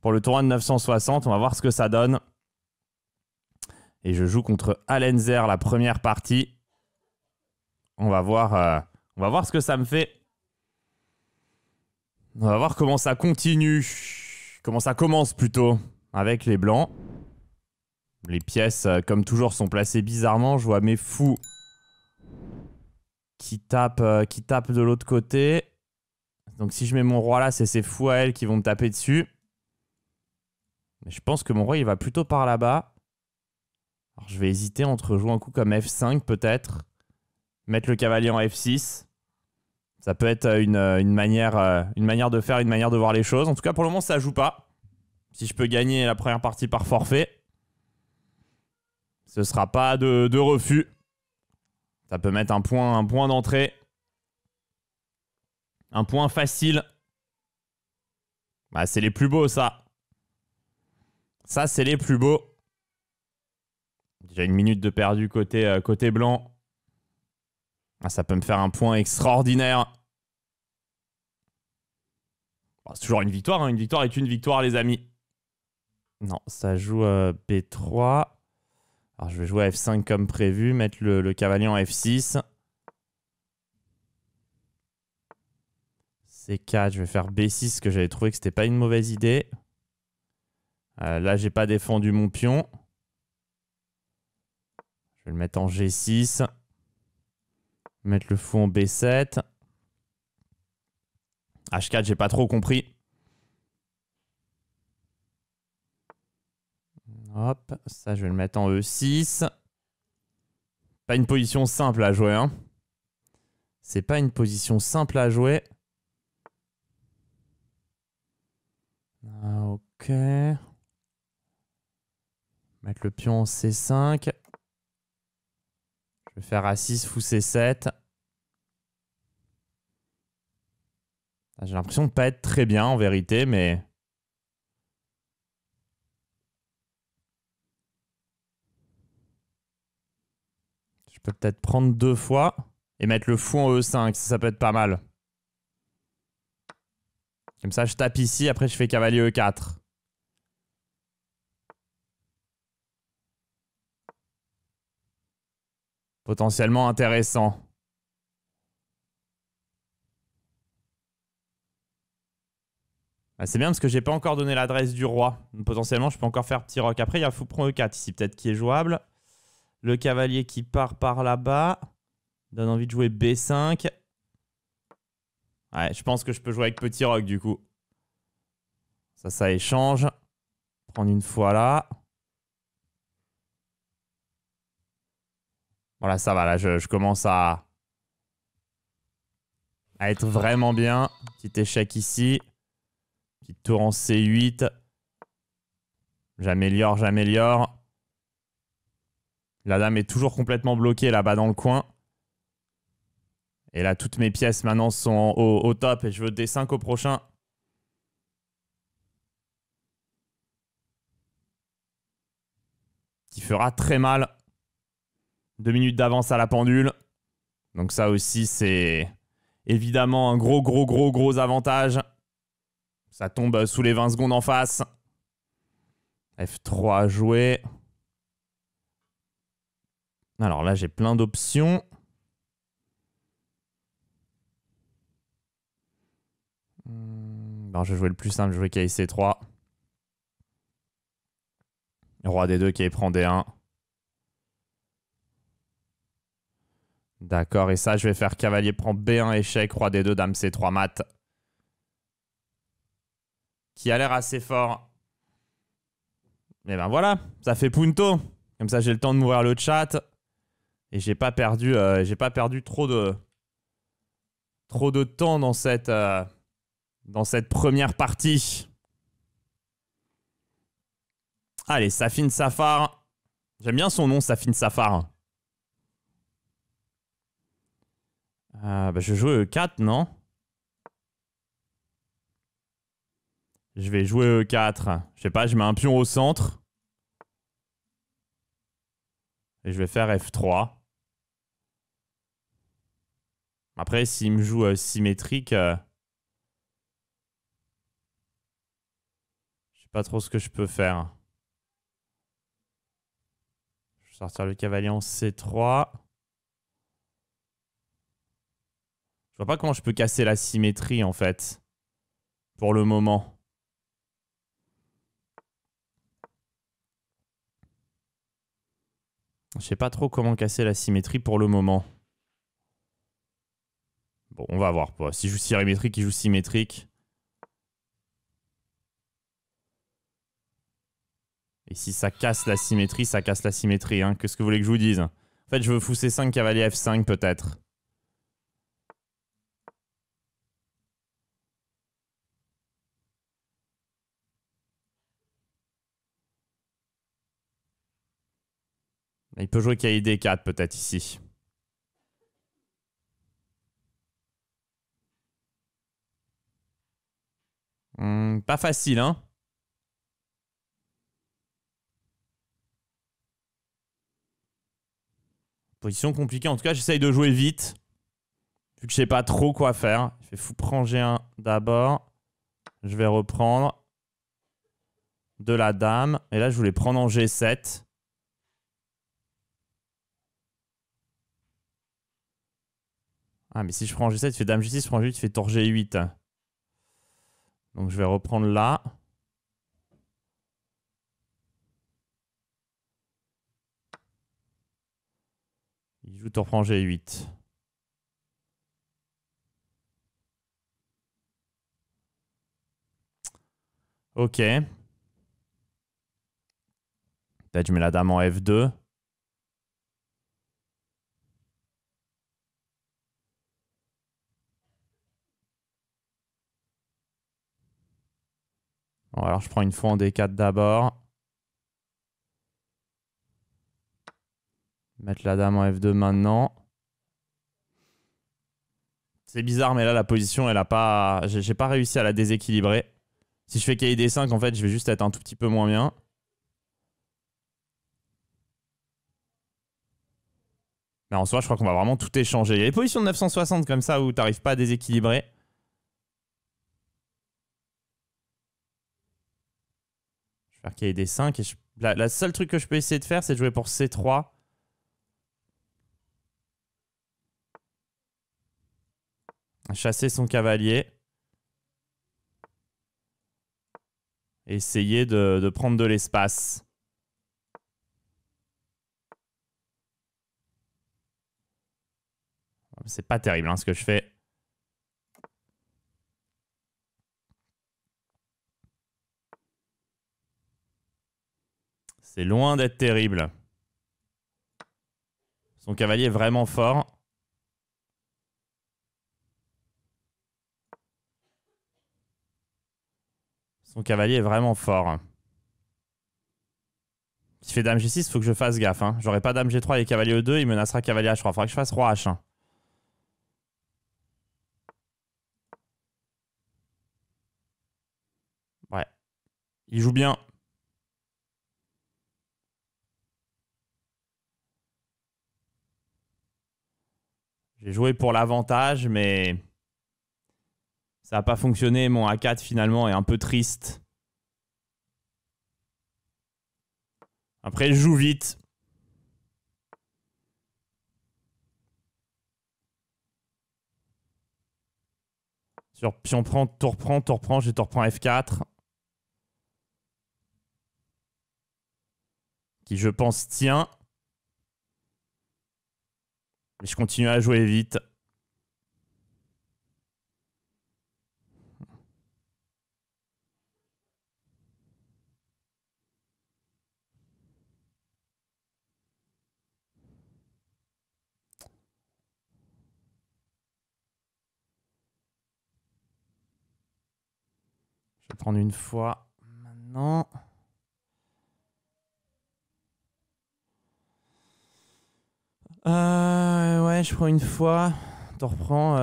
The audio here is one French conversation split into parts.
pour le tournoi de 960. On va voir ce que ça donne. Et je joue contre Alenzer la première partie. On va voir ce que ça me fait. On va voir comment ça continue. Comment ça commence plutôt avec les blancs. Les pièces, comme toujours, sont placées bizarrement. Je vois mes fous qui tapent de l'autre côté. Donc si je mets mon roi là, c'est ces fous à elle qui vont me taper dessus. Mais je pense que mon roi, il va plutôt par là-bas. Alors je vais hésiter entre jouer un coup comme F5 peut-être. Mettre le cavalier en F6. Ça peut être une manière de faire, une manière de voir les choses. En tout cas, pour le moment, ça joue pas. Si je peux gagner la première partie par forfait, ce sera pas de refus. Ça peut mettre un point d'entrée. Un point facile. Bah, c'est les plus beaux, ça. Ça, c'est les plus beaux. Déjà une minute de perdu côté blanc. Ah, ça peut me faire un point extraordinaire. Bon, c'est toujours une victoire, hein. Une victoire est une victoire, les amis. Non, ça joue B3. Alors, je vais jouer F5 comme prévu. Mettre le cavalier en F6. C4, je vais faire B6, parce que j'avais trouvé que c'était pas une mauvaise idée. Là, j'ai pas défendu mon pion. Je vais le mettre en G6. Mettre le fou en B7. H4, j'ai pas trop compris. Hop, ça, je vais le mettre en E6. Pas une position simple à jouer, hein. C'est pas une position simple à jouer. Ok. Mettre le pion en C5. Je vais faire A6, fou C7. J'ai l'impression de pas être très bien en vérité, mais... Je peux peut-être prendre 2 fois et mettre le fou en E5, ça peut être pas mal. Comme ça, je tape ici, après je fais cavalier E4. Potentiellement intéressant. Ah, c'est bien parce que j'ai pas encore donné l'adresse du roi. Donc, potentiellement, je peux encore faire petit roc. Après, il y a fou prend E4 ici, peut-être qui est jouable. Le cavalier qui part par là-bas. Donne envie de jouer B5. Ouais, je pense que je peux jouer avec petit roc du coup. Ça échange. Prendre une fois là. Voilà, ça va. Là, je commence à être vraiment bien. Petit échec ici. Petite tour en C8. J'améliore, j'améliore. La dame est toujours complètement bloquée là-bas dans le coin. Et là, toutes mes pièces maintenant sont au top et je veux D5 au prochain. Qui fera très mal. 2 minutes d'avance à la pendule. Donc ça aussi, c'est évidemment un gros avantage. Ça tombe sous les 20 secondes en face. F3 à jouer. Alors là, j'ai plein d'options. Non, je vais jouer le plus simple, je vais jouer KC3. Roi D2 qui prend D1. D'accord, et ça, je vais faire cavalier prend B1 échec, roi D2, dame C3 mat. Qui a l'air assez fort. Et ben voilà, ça fait punto. Comme ça, j'ai le temps de m'ouvrir le chat. Et j'ai pas perdu trop de temps dans cette première partie. Allez, Safine Safar. J'aime bien son nom, Safine Safar. Bah, je joue E4, non? Je vais jouer E4. Je sais pas, je mets un pion au centre. Et je vais faire F3. Après, s'il me joue symétrique... je sais pas trop ce que je peux faire. Je vais sortir le cavalier en C3. Je vois pas comment je peux casser la symétrie en fait. Pour le moment. Je sais pas trop comment casser la symétrie pour le moment. Bon, on va voir. Si je joue symétrique, il joue symétrique. Et si ça casse la symétrie, ça casse la symétrie. Hein. Qu'est-ce que vous voulez que je vous dise? En fait, je veux fou C5, cavalier F5 peut-être. Il peut jouer cavalier D4 peut-être ici. Pas facile, hein? Position compliquée. En tout cas, j'essaye de jouer vite. Vu que je sais pas trop quoi faire. Je fais fou prend G1 d'abord. Je vais reprendre de la dame. Et là, je voulais prendre en G7. Ah, mais si je prends en G7, tu fais dame G6, je prends G8, tu fais tour G8. Donc, je vais reprendre là. Il joue tour prend G8. Ok. Peut-être je mets la dame en F2. Bon, alors je prends une fois en D4 d'abord. Mettre la dame en F2 maintenant. C'est bizarre, mais là, la position, elle a pas... J'ai pas réussi à la déséquilibrer. Si je fais cavalier D5, en fait, je vais juste être un tout petit peu moins bien. Mais en soi, je crois qu'on va vraiment tout échanger. Il y a des positions de 960 comme ça où t'arrives pas à déséquilibrer. Je vais faire cavalier D5. Et la seule truc que je peux essayer de faire, c'est de jouer pour C3. Chasser son cavalier. Et essayer de prendre de l'espace. C'est pas terrible hein, ce que je fais. C'est loin d'être terrible. Son cavalier est vraiment fort. Son cavalier est vraiment fort. S'il fait dame G6, il faut que je fasse gaffe. Hein. J'aurai pas dame G3 et cavalier E2, il menacera cavalier H3. Il faudra que je fasse roi H1. Ouais. Il joue bien. J'ai joué pour l'avantage, mais ça n'a pas fonctionné. Mon A4 finalement est un peu triste. Après, je joue vite. Sur pion prend, tour prend, j'ai tour prend F4. Qui, je pense, tient. Mais je continue à jouer vite. Je vais prendre une fois maintenant. Ouais, je prends une fois. T'en reprends.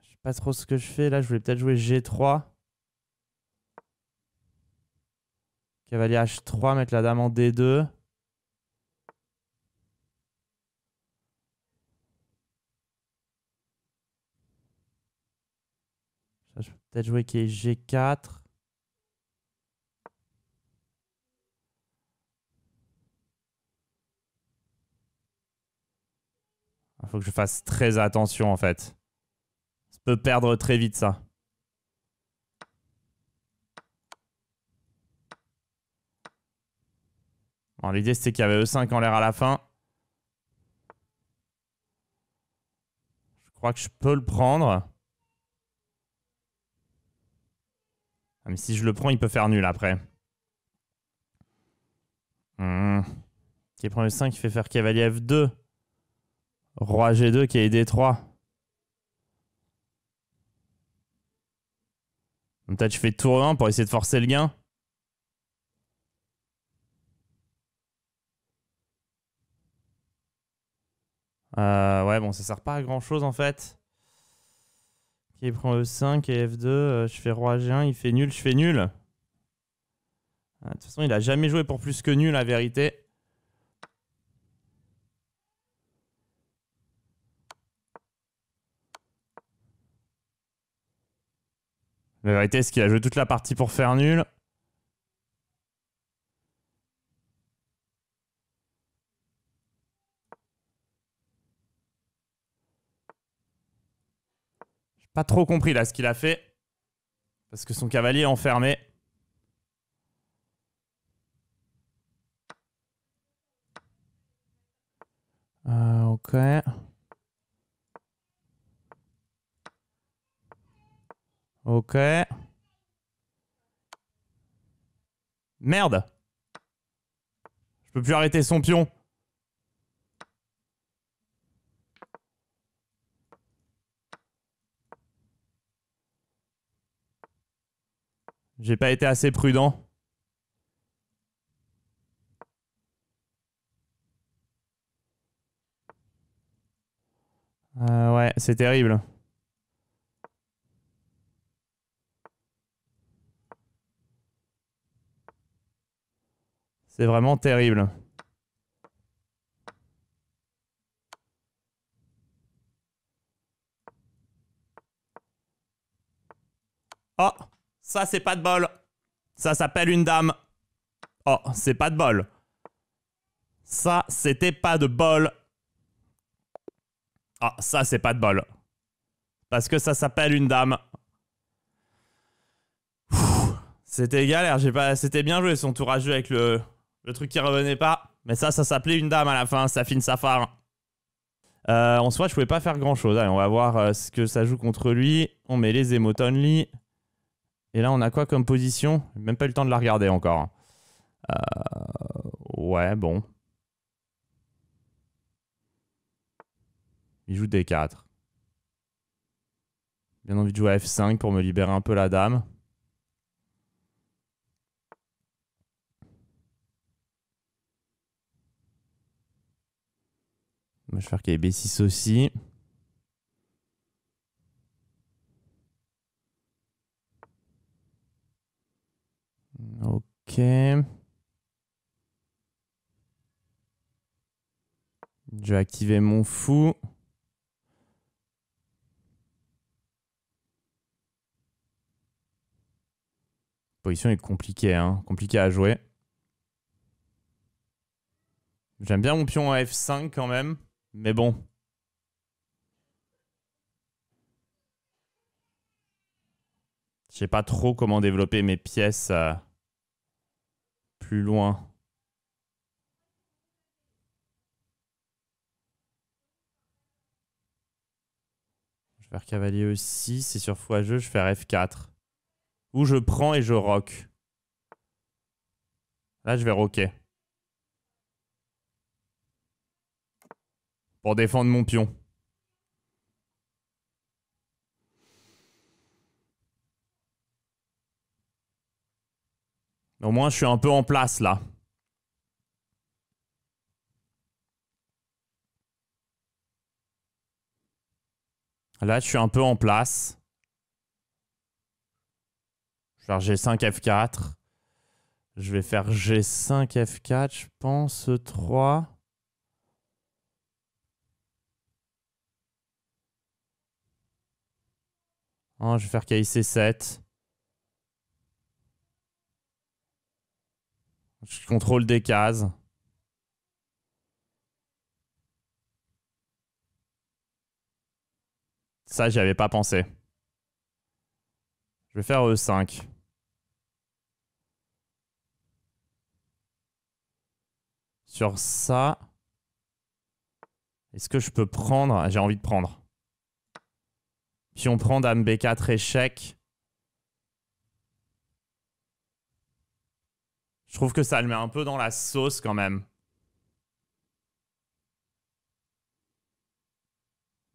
Je sais pas trop ce que je fais. Là, je voulais peut-être jouer G3. Cavalier H3, mettre la dame en D2. Je peux peut-être jouer qui est G4. faut que je fasse très attention en fait. Ça peut perdre très vite ça. Bon, l'idée c'était qu'il y avait E5 en l'air à la fin. Je crois que je peux le prendre. Ah, mais si je le prends, il peut faire nul après. Qui prend E5, il fait faire cavalier F2. Roi G2 qui est D3. Peut-être je fais tour 1 pour essayer de forcer le gain. Ouais, bon, ça sert pas à grand chose en fait. Il prend E5 et F2. Je fais Roi G1, il fait nul, je fais nul. De toute façon, il a jamais joué pour plus que nul, la vérité. La vérité, c'est qu'il a joué toute la partie pour faire nul. J'ai pas trop compris là ce qu'il a fait. Parce que son cavalier est enfermé. Ok. Ok. Merde. Je peux plus arrêter son pion. J'ai pas été assez prudent. Ouais, c'est terrible. C'est vraiment terrible. Oh, ça c'est pas de bol. Ça s'appelle une dame. Oh, c'est pas de bol. Ça, c'était pas de bol. Ah, ça c'est pas de bol. Parce que ça s'appelle une dame. C'était galère, c'était bien joué son tour à jeu avec le truc qui revenait pas. Mais ça s'appelait une dame à la fin, Safin Safar. En soi, je pouvais pas faire grand chose. Allez, on va voir ce que ça joue contre lui. On met les emotes only. Et là, on a quoi comme position? Même pas eu le temps de la regarder encore. Ouais, bon. Il joue D4. Bien envie de jouer à F5 pour me libérer un peu la dame. Je vais faire qu'il y ait B6 aussi. Ok. Je vais activer mon fou. La position est compliquée, hein. Compliquée à jouer. J'aime bien mon pion à F5 quand même. Mais bon. Je sais pas trop comment développer mes pièces plus loin. Je vais faire cavalier E6 et sur fois jeu, je vais faire F4. Ou je prends et je rock. Là, je vais rocker. Pour défendre mon pion. Au moins, je suis un peu en place là. Là, je suis un peu en place. Je vais faire G5, F4. Je vais faire G5, F4, je pense. E3. Oh, je vais faire KIC7. Je contrôle des cases. Ça, j'y avais pas pensé. Je vais faire E5. Sur ça... Est-ce que je peux prendre? J'ai envie de prendre. Puis on prend Dame B4 échec. Je trouve que ça le met un peu dans la sauce quand même.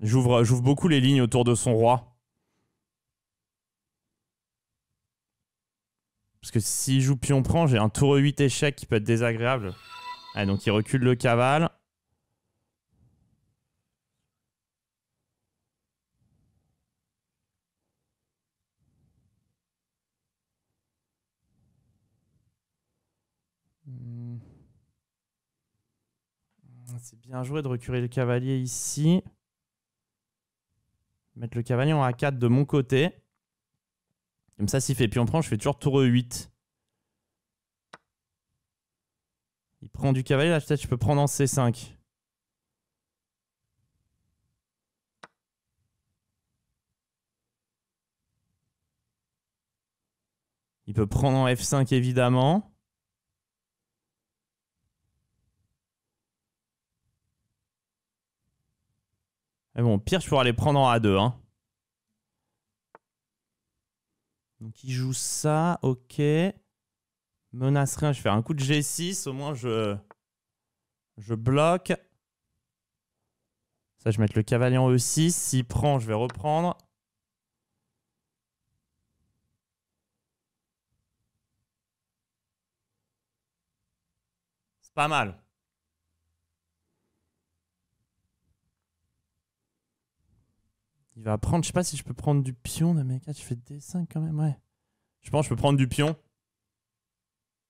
J'ouvre beaucoup les lignes autour de son roi. Parce que s'il joue pion prend, j'ai un tour E8 échec qui peut être désagréable. Allez, donc il recule le cavale. C'est bien joué de reculer le cavalier ici. Mettre le cavalier en A4 de mon côté. Comme ça, s'il fait pion prend, je fais toujours tour E8. Il prend du cavalier, là peut-être je peux prendre en C5. Il peut prendre en F5 évidemment. Mais bon, pire, je pourrais aller prendre en A2. Hein. Donc il joue ça, ok. Menace rien, je fais un coup de G6, au moins je bloque. Ça, je vais mettre le cavalier en E6. S'il prend, je vais reprendre. C'est pas mal. Il va prendre, je sais pas si je peux prendre du pion. Dame 4, je fais D5 quand même, ouais. Je pense que je peux prendre du pion.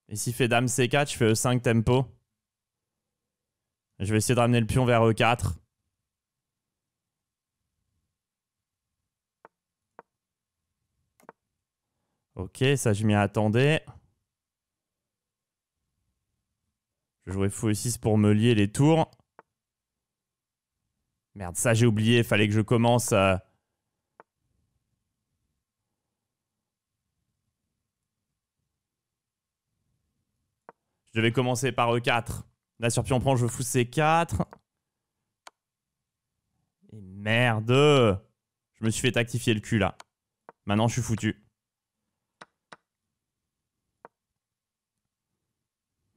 Et s'il fait Dame C4, je fais E5 tempo. Je vais essayer de ramener le pion vers E4. Ok, ça je m'y attendais. Je vais jouer fou E6 pour me lier les tours. Merde, ça j'ai oublié, fallait que je commence... Je devais commencer par E4. Là sur pion prend, je fous C4. Et merde! Je me suis fait tactifier le cul là. Maintenant je suis foutu.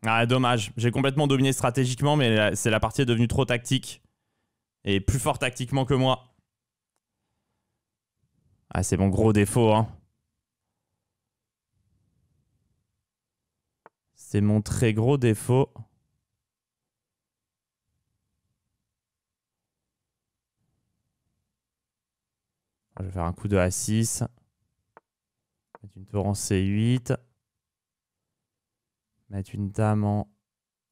Ah dommage, j'ai complètement dominé stratégiquement, mais c'est la partie est devenue trop tactique. Et plus fort tactiquement que moi. Ah c'est mon gros défaut hein. C'est mon très gros défaut. Je vais faire un coup de A6. Mettre une tour en C8. Mettre une dame en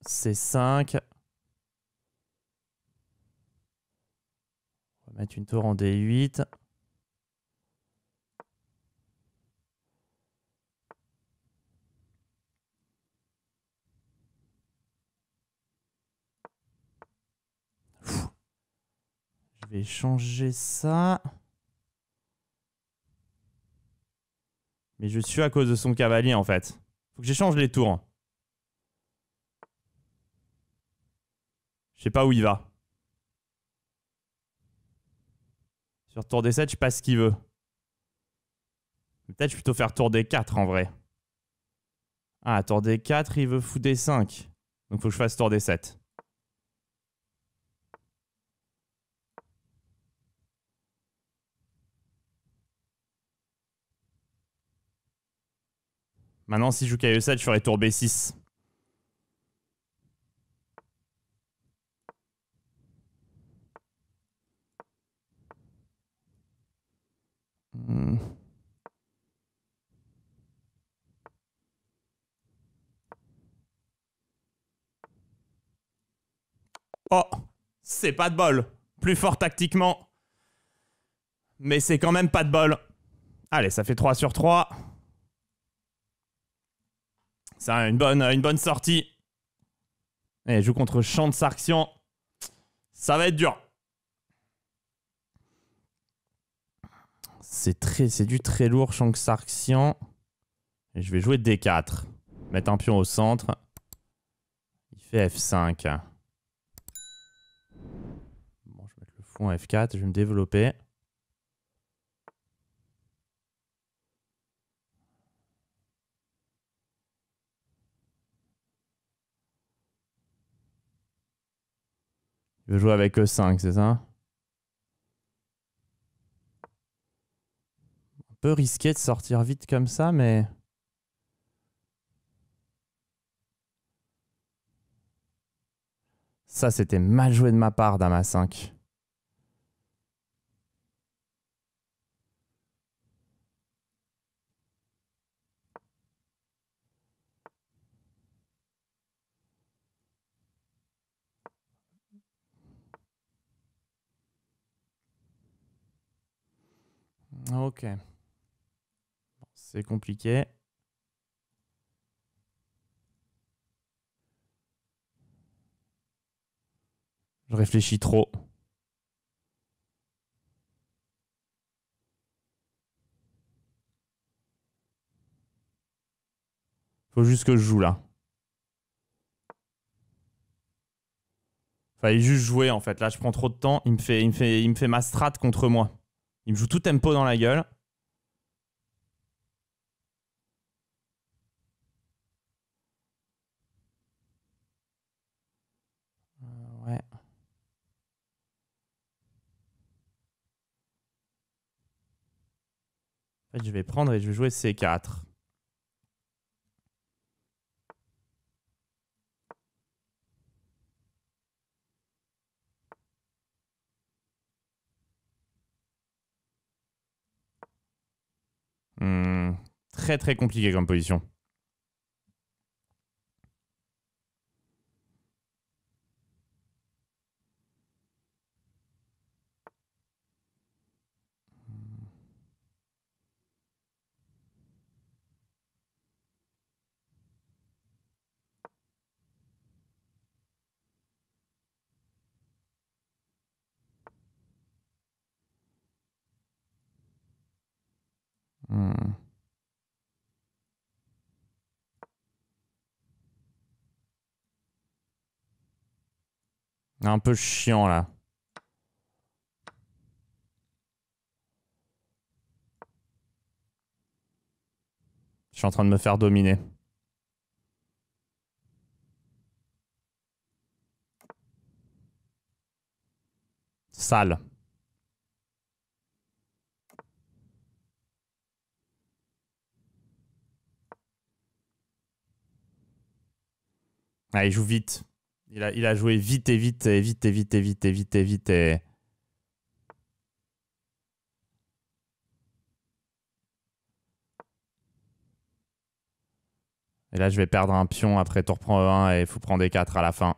C5. Mettre une tour en D8. Je vais changer ça. Mais je suis à cause de son cavalier en fait. Faut que j'échange les tours. Je sais pas où il va. Sur tour D7, je sais pas ce qu'il veut. Peut-être je vais plutôt faire tour D4 en vrai. Ah, tour D4, il veut fou D5. Donc faut que je fasse tour D7. Maintenant, si je joue KE7, je ferai tour B6. Oh, c'est pas de bol. Plus fort tactiquement. Mais c'est quand même pas de bol. Allez, ça fait 3 sur 3. C'est une bonne sortie. Et je joue contre Champ de Sarxian. Ça va être dur. C'est du très lourd, Shank Sarxian. Et je vais jouer D4. Mettre un pion au centre. Il fait F5. Bon, je vais mettre le fou en F4. Je vais me développer. Je vais jouer avec E5, c'est ça? Un peu risqué de sortir vite comme ça, mais... Ça, c'était mal joué de ma part, Dame A5. Ok. C'est compliqué. Je réfléchis trop. Faut juste que je joue là. Fallait juste jouer en fait. Là, je prends trop de temps. Il me fait ma strat contre moi. Il me joue tout tempo dans la gueule. Ouais. En fait, je vais prendre et je vais jouer C4. Très très compliqué comme position. Un peu chiant là. Je suis en train de me faire dominer. Sale. Ah, il joue vite. Il a joué vite et vite et vite et vite et vite et vite et vite et... Et là, je vais perdre un pion après tour prend E1 et il faut prendre des 4 à la fin.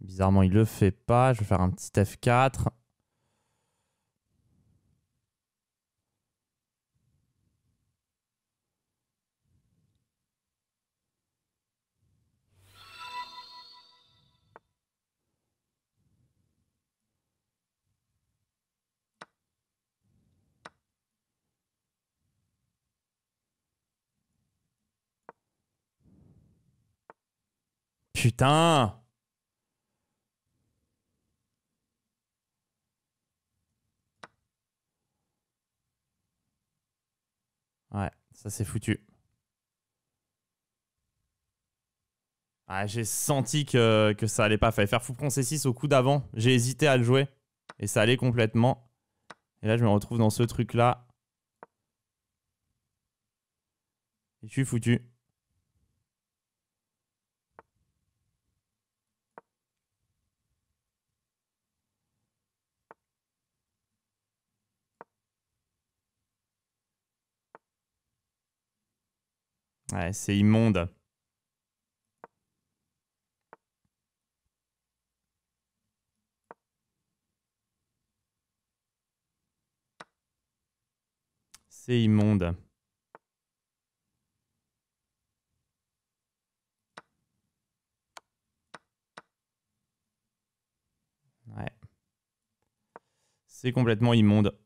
Bizarrement, il le fait pas. Je vais faire un petit F4. Putain! Ouais, ça c'est foutu. Ah, j'ai senti que ça allait pas. Fallait faire fou prend C6 au coup d'avant. J'ai hésité à le jouer. Et ça allait complètement. Et là, je me retrouve dans ce truc-là. Et je suis foutu. Ouais, c'est immonde. C'est immonde. C'est complètement immonde.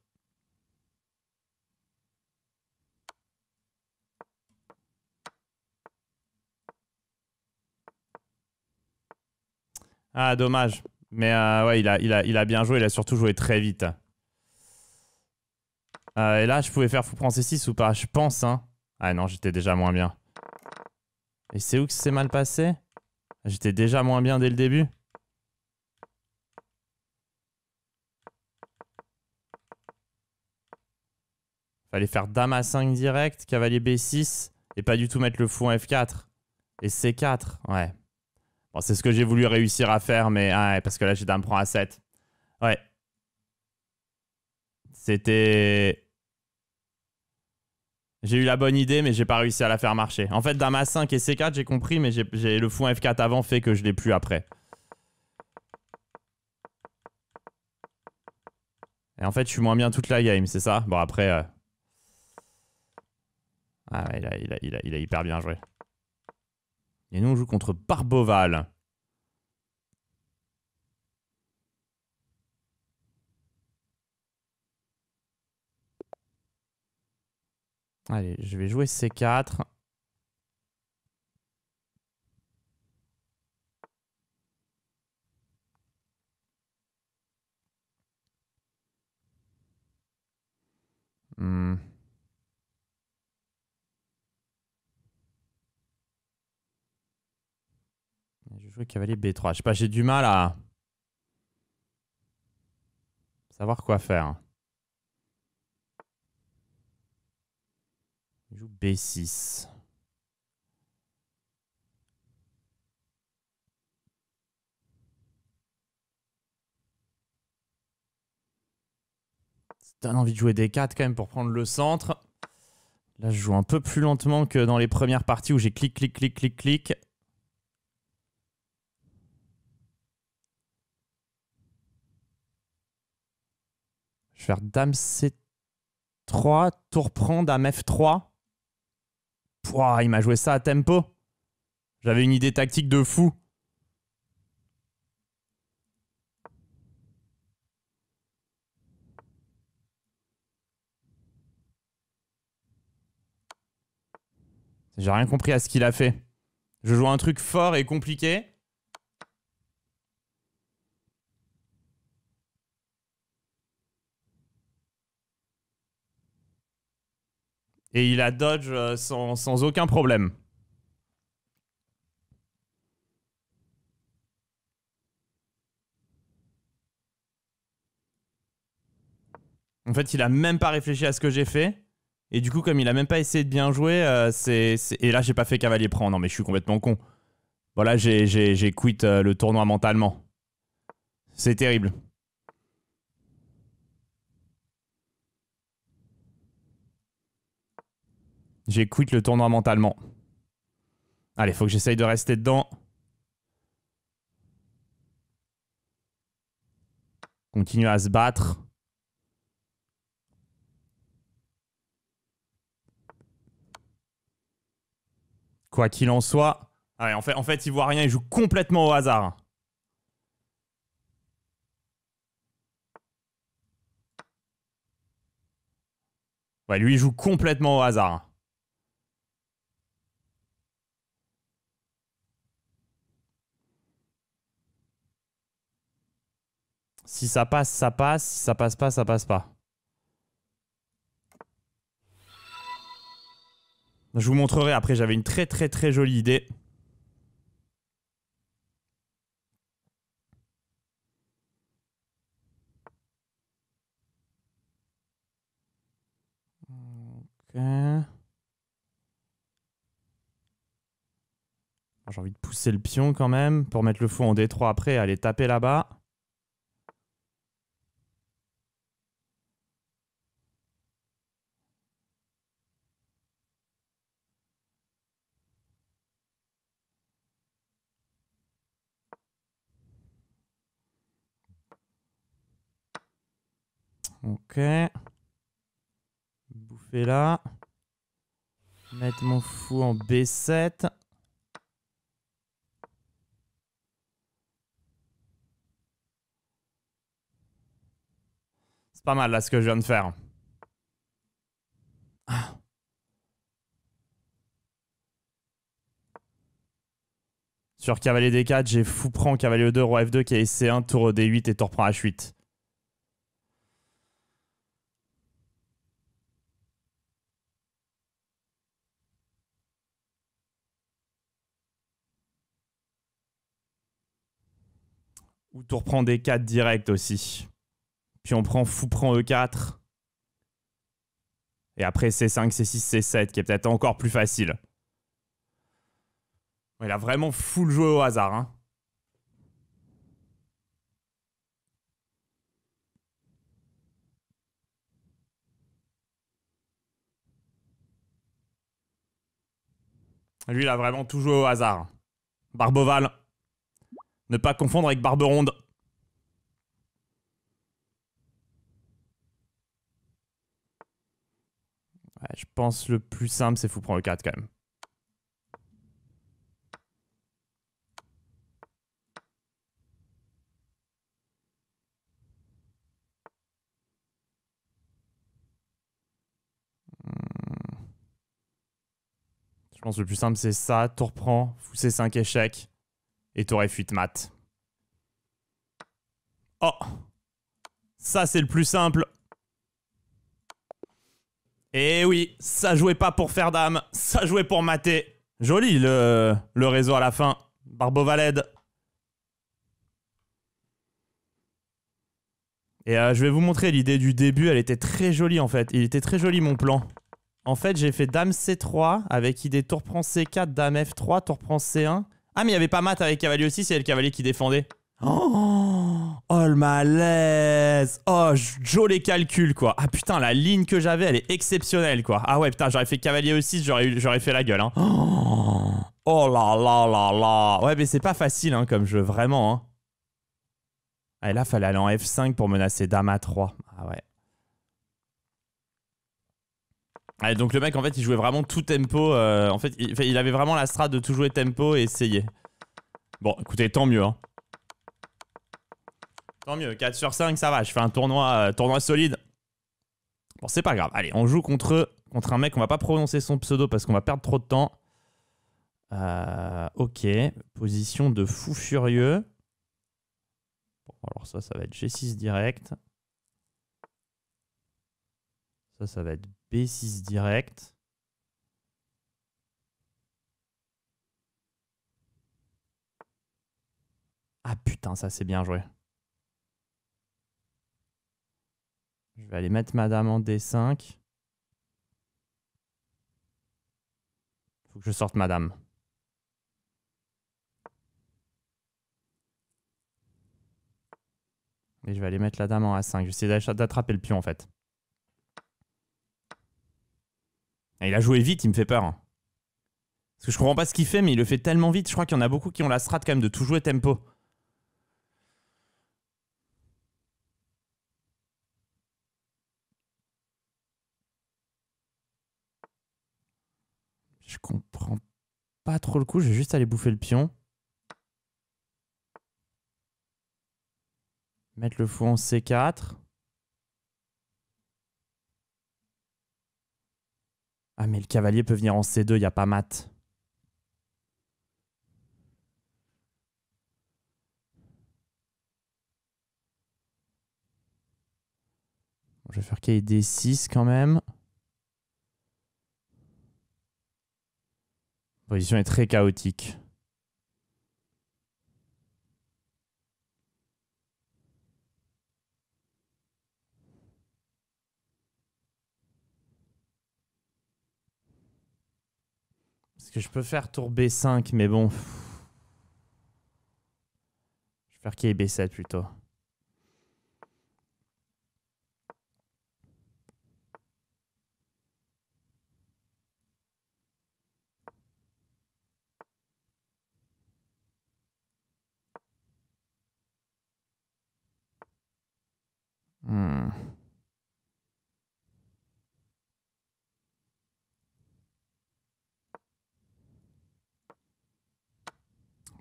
Ah, dommage. Mais ouais, il a bien joué. Il a surtout joué très vite. Et là, je pouvais faire fou prendre C6 ou pas? Je pense, hein. Ah non, j'étais déjà moins bien. Et c'est où que c'est mal passé? J'étais déjà moins bien dès le début. Fallait faire dame à 5 direct, cavalier B6, et pas du tout mettre le fou en F4. Et C4, ouais. Bon, c'est ce que j'ai voulu réussir à faire, mais ouais, parce que là, j'ai dame prend A7. Ouais. C'était... J'ai eu la bonne idée, mais j'ai pas réussi à la faire marcher. En fait, dame A5 et C4, j'ai compris, mais le fou en F4 avant fait que je l'ai plus après. Et en fait, je suis moins bien toute la game, c'est ça? Bon, après... Ah ouais, il a hyper bien joué. Et nous, on joue contre Barboval. Allez, je vais jouer C4. Hmm. Je vais jouer cavalier B3. Je sais pas, j'ai du mal à savoir quoi faire. Je joue B6. Ça donne envie de jouer D4 quand même pour prendre le centre. Là, je joue un peu plus lentement que dans les premières parties où j'ai clic, clic, clic, clic, clic. Je vais faire dame C3, tour prend, dame F3. Pouah, il m'a joué ça à tempo. J'avais une idée tactique de fou. J'ai rien compris à ce qu'il a fait. Je joue un truc fort et compliqué. Et il a dodge sans aucun problème. En fait, il a même pas réfléchi à ce que j'ai fait. Et du coup, comme il a même pas essayé de bien jouer, et là, j'ai pas fait cavalier prend. Non, mais je suis complètement con. Voilà, j'ai quitté le tournoi mentalement. C'est terrible. J'ai quitté le tournoi mentalement. Allez, faut que j'essaye de rester dedans. Continuer à se battre. Quoi qu'il en soit. Ah ouais, en fait, il voit rien, il joue complètement au hasard. Ouais, lui, il joue complètement au hasard. Si ça passe, ça passe. Si ça passe pas, ça passe pas. Je vous montrerai après, j'avais une très très très jolie idée. Ok. J'ai envie de pousser le pion quand même pour mettre le fou en D3 après et aller taper là-bas. Ok. Bouffer là. Mettre mon fou en B7. C'est pas mal là ce que je viens de faire. Ah. Sur cavalier D4, j'ai fou prend cavalier E2, roi F2 qui est C1, tour D8 et tour prend H8. Ou tour prend D4 direct aussi. Puis on prend fou prend E4. Et après C5, C6, C7 qui est peut-être encore plus facile. Il a vraiment full joué au hasard. Hein. Lui, il a vraiment tout joué au hasard. Barboval. Ne pas confondre avec Barberonde. Ouais, je pense le plus simple, c'est fou prend E4 quand même. Je pense que le plus simple, c'est ça. Tour prend, fou C5 échec. Et tour F8 mat. Oh! Ça, c'est le plus simple. Et oui, ça jouait pas pour faire dame. Ça jouait pour mater. Joli le réseau à la fin. Barbovaled. Et je vais vous montrer l'idée du début. Elle était très jolie en fait. Il était très joli mon plan. En fait, j'ai fait dame C3 avec idée tour prend C4, dame F3, tour prend C1. Ah, mais il n'y avait pas mat avec cavalier aussi, c'est le cavalier qui défendait. Oh le malaise. Oh, Joe les calculs quoi. Ah putain, la ligne que j'avais, elle est exceptionnelle quoi. Ah ouais, putain, j'aurais fait cavalier E6, j'aurais fait la gueule. Hein. Oh là là là là. Ouais, mais c'est pas facile hein, comme jeu, vraiment. Hein. Ah, et là, fallait aller en F5 pour menacer dame A3. Ah ouais. Ah, donc le mec, en fait, il jouait vraiment tout tempo. En fait, il avait vraiment la strat de tout jouer tempo et essayer. Bon, écoutez, tant mieux. Hein. Tant mieux, 4 sur 5, ça va. Je fais un tournoi solide. Bon, c'est pas grave. Allez, on joue contre un mec. On va pas prononcer son pseudo parce qu'on va perdre trop de temps. Ok. Position de fou furieux. Bon, alors ça va être G6 direct. Ça va être B6 direct. Ah putain, ça c'est bien joué. Je vais aller mettre madame en D5. Faut que je sorte madame. Et je vais aller mettre la dame en A5. Je vais essayer d'attraper le pion en fait. Et il a joué vite, il me fait peur. Hein. Parce que je comprends pas ce qu'il fait, mais il le fait tellement vite. Je crois qu'il y en a beaucoup qui ont la strat quand même de tout jouer tempo. Je comprends pas trop le coup. Je vais juste aller bouffer le pion. Mettre le fou en C4. Ah, mais le cavalier peut venir en C2, il n'y a pas mat. Bon, je vais faire qu'il D6 quand même. La position est très chaotique. Parce que je peux faire tour B5, mais bon. Je vais faire qu'il B7 plutôt.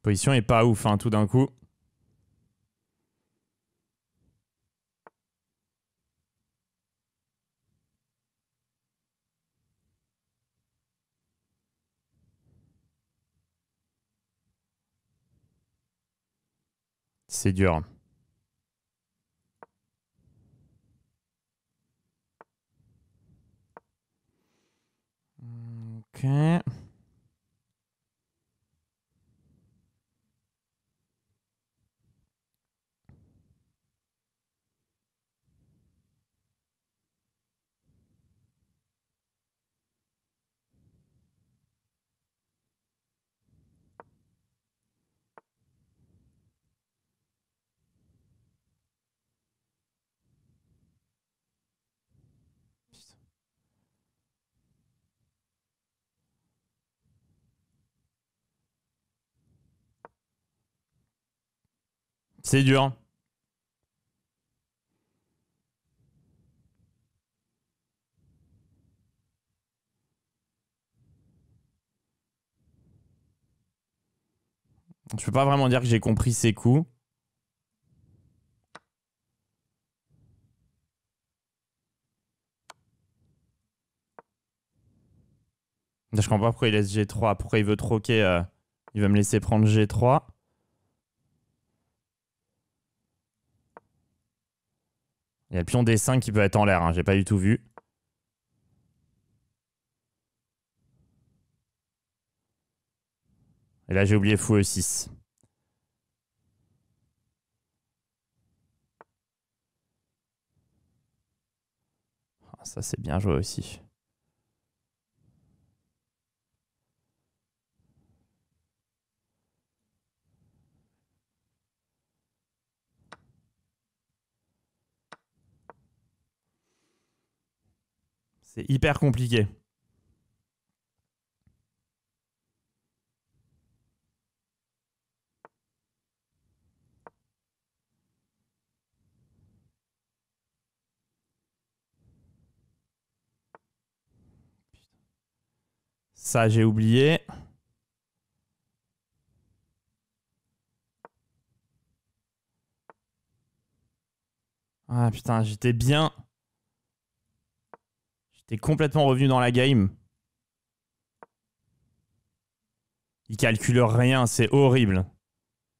Position est pas ouf, hein, tout d'un coup. C'est dur. Ok. C'est dur. Je peux pas vraiment dire que j'ai compris ses coups. Je comprends pas pourquoi il laisse G3. Pourquoi il veut troquer. Il va me laisser prendre G3. Il y a le pion D5 qui peut être en l'air. Hein. J'ai pas du tout vu. Et là, j'ai oublié fou E6. Ah, ça, c'est bien joué aussi. C'est hyper compliqué. Ça, j'ai oublié. Ah putain, j'étais bien. J'étais complètement revenu dans la game. Il calcule rien, c'est horrible.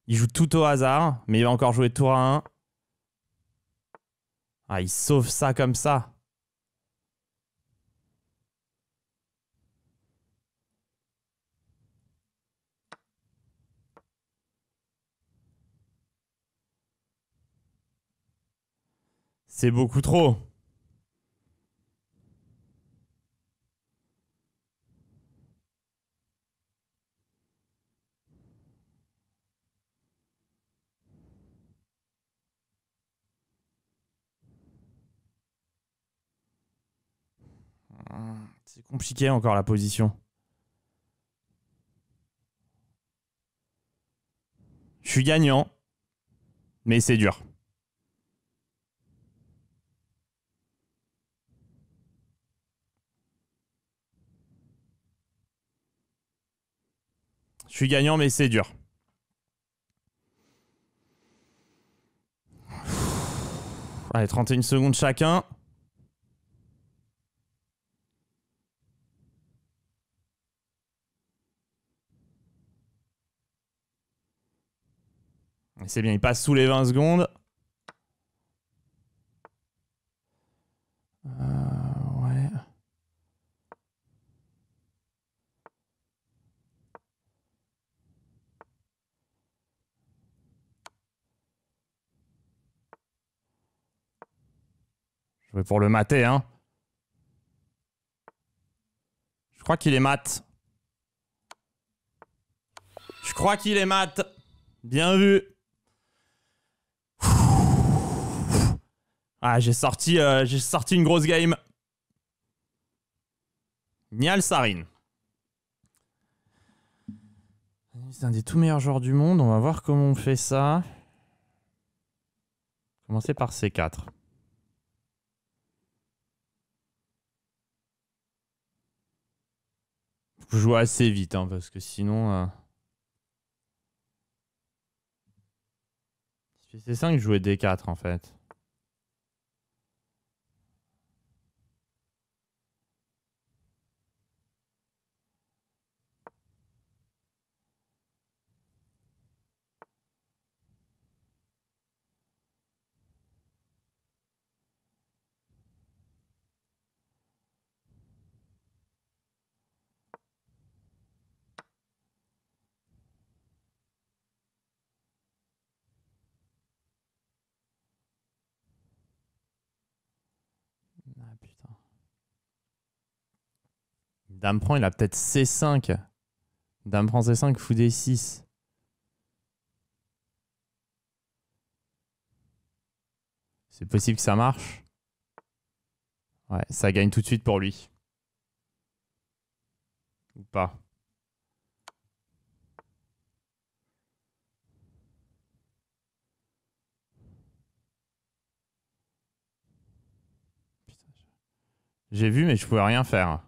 Il joue tout au hasard, mais il va encore jouer tour à 1. Ah, il sauve ça comme ça. C'est beaucoup trop. C'est compliqué encore la position. Je suis gagnant, mais c'est dur. Je suis gagnant, mais c'est dur. Allez, 31 secondes chacun. C'est bien, il passe sous les 20 secondes. Ouais. Je vais pour le mater, hein. Je crois qu'il est mat. Je crois qu'il est mat. Bien vu. Ah, j'ai sorti une grosse game. Niall Sarin. C'est un des tout meilleurs joueurs du monde. On va voir comment on fait ça. Commencer par C4. Faut jouer assez vite, hein, parce que sinon... Si C5, je jouais D4, en fait. putain. Dame prend, il a peut-être C5. Dame prend C5, fou D6. C'est possible que ça marche. Ouais, ça gagne tout de suite pour lui. Ou pas. J'ai vu, mais je pouvais rien faire.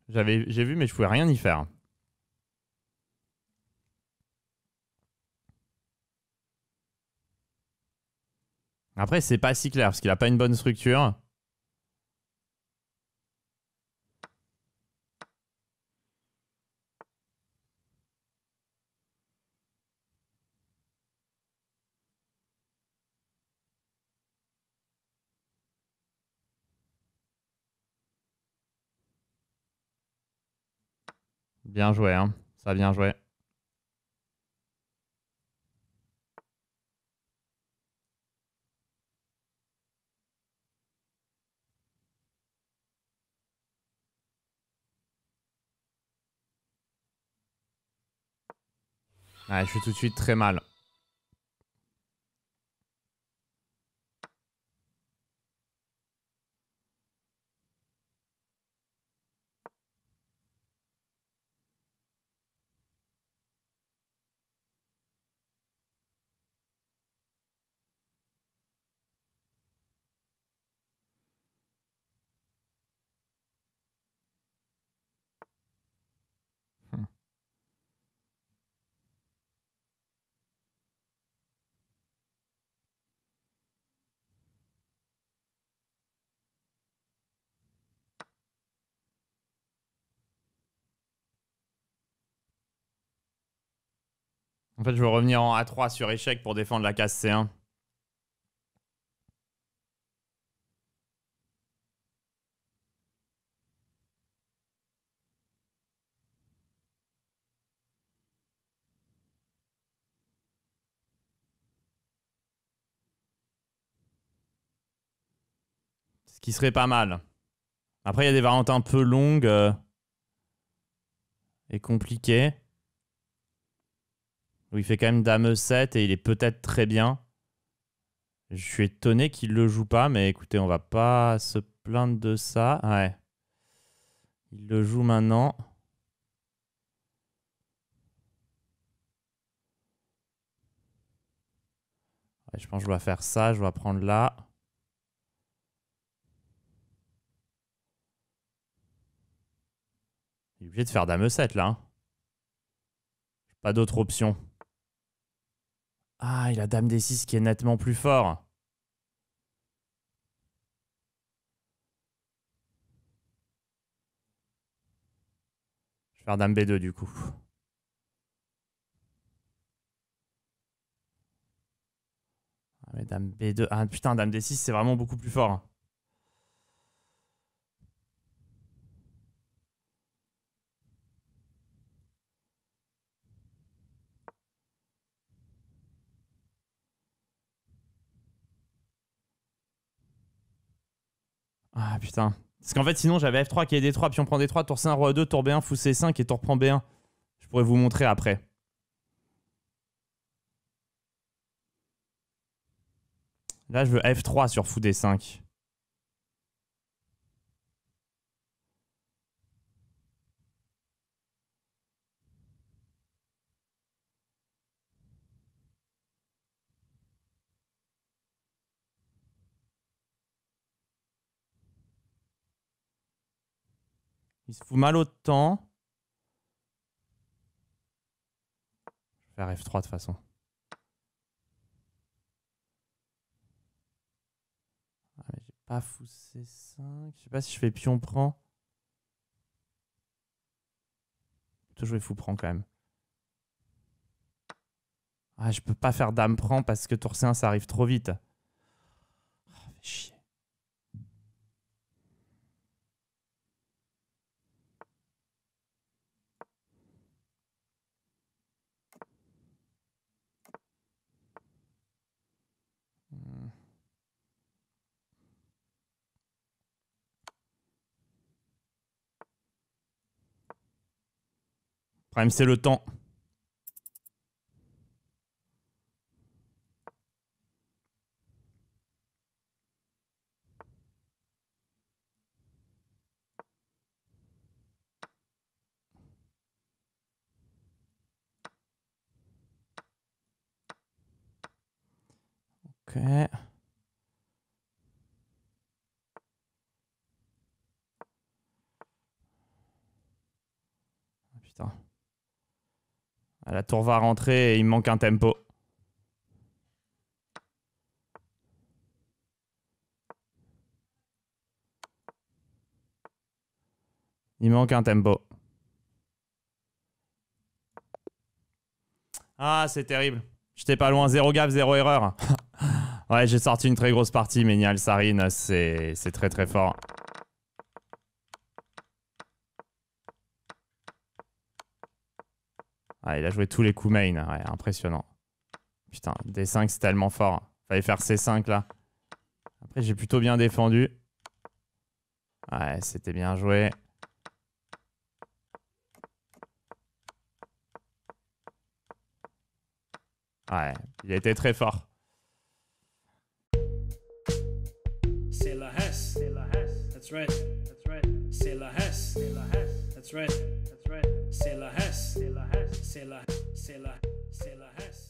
J'ai vu, mais je pouvais rien y faire. Après, c'est pas si clair, parce qu'il a pas une bonne structure. Bien joué, hein. Ça a bien joué. Ouais, je suis tout de suite très mal. En fait, je veux revenir en A3 sur échec pour défendre la case C1. Ce qui serait pas mal. Après, il y a des variantes un peu longues et compliquées. Où il fait quand même Dame E7 et il est peut-être très bien. Je suis étonné qu'il le joue pas, mais écoutez, on va pas se plaindre de ça. Ouais. Il le joue maintenant. Ouais, je pense que je dois faire ça. Je dois prendre là. Il est obligé de faire Dame E7 là. Hein. Pas d'autre option. Ah, il a Dame D6 qui est nettement plus fort. Je vais faire Dame B2 du coup. Ah, mais Dame B2. Ah putain, Dame D6 c'est vraiment beaucoup plus fort. Ah putain. Parce qu'en fait, sinon j'avais F3 qui est D3, puis on prend D3, tour C1, roi E2, tour B1, fou C5 et tour prend B1. Je pourrais vous montrer après. Là, je veux F3 sur fou D5. Il se fout mal autant. Je vais faire F3 de toute façon. Ah, mais j'ai pas fou C5. Je sais pas si je fais pion prend. Plutôt jouer fou prend quand même. Ah, je peux pas faire dame prend parce que tour C1 ça arrive trop vite. Ah, fait chier. problème, c'est le temps. Ok. Putain. La tour va rentrer et il me manque un tempo. Il manque un tempo. Ah, c'est terrible. J'étais pas loin. 0 gaffe, 0 erreur. Ouais, j'ai sorti une très grosse partie, mais Niall Sarine, c'est très très fort. Ah, il a joué tous les coups main. Ouais, impressionnant. Putain, D5, c'est tellement fort. Fallait faire C5 là. Après, j'ai plutôt bien défendu. Ouais, c'était bien joué. Ouais, il a été très fort. C'est la Hesse. C'est la Hesse. That's right. That's right. C'est la Hesse. C'est la Hesse. That's right. That's right. C'est la Hesse. C'est la Hesse. C'est la Hesse.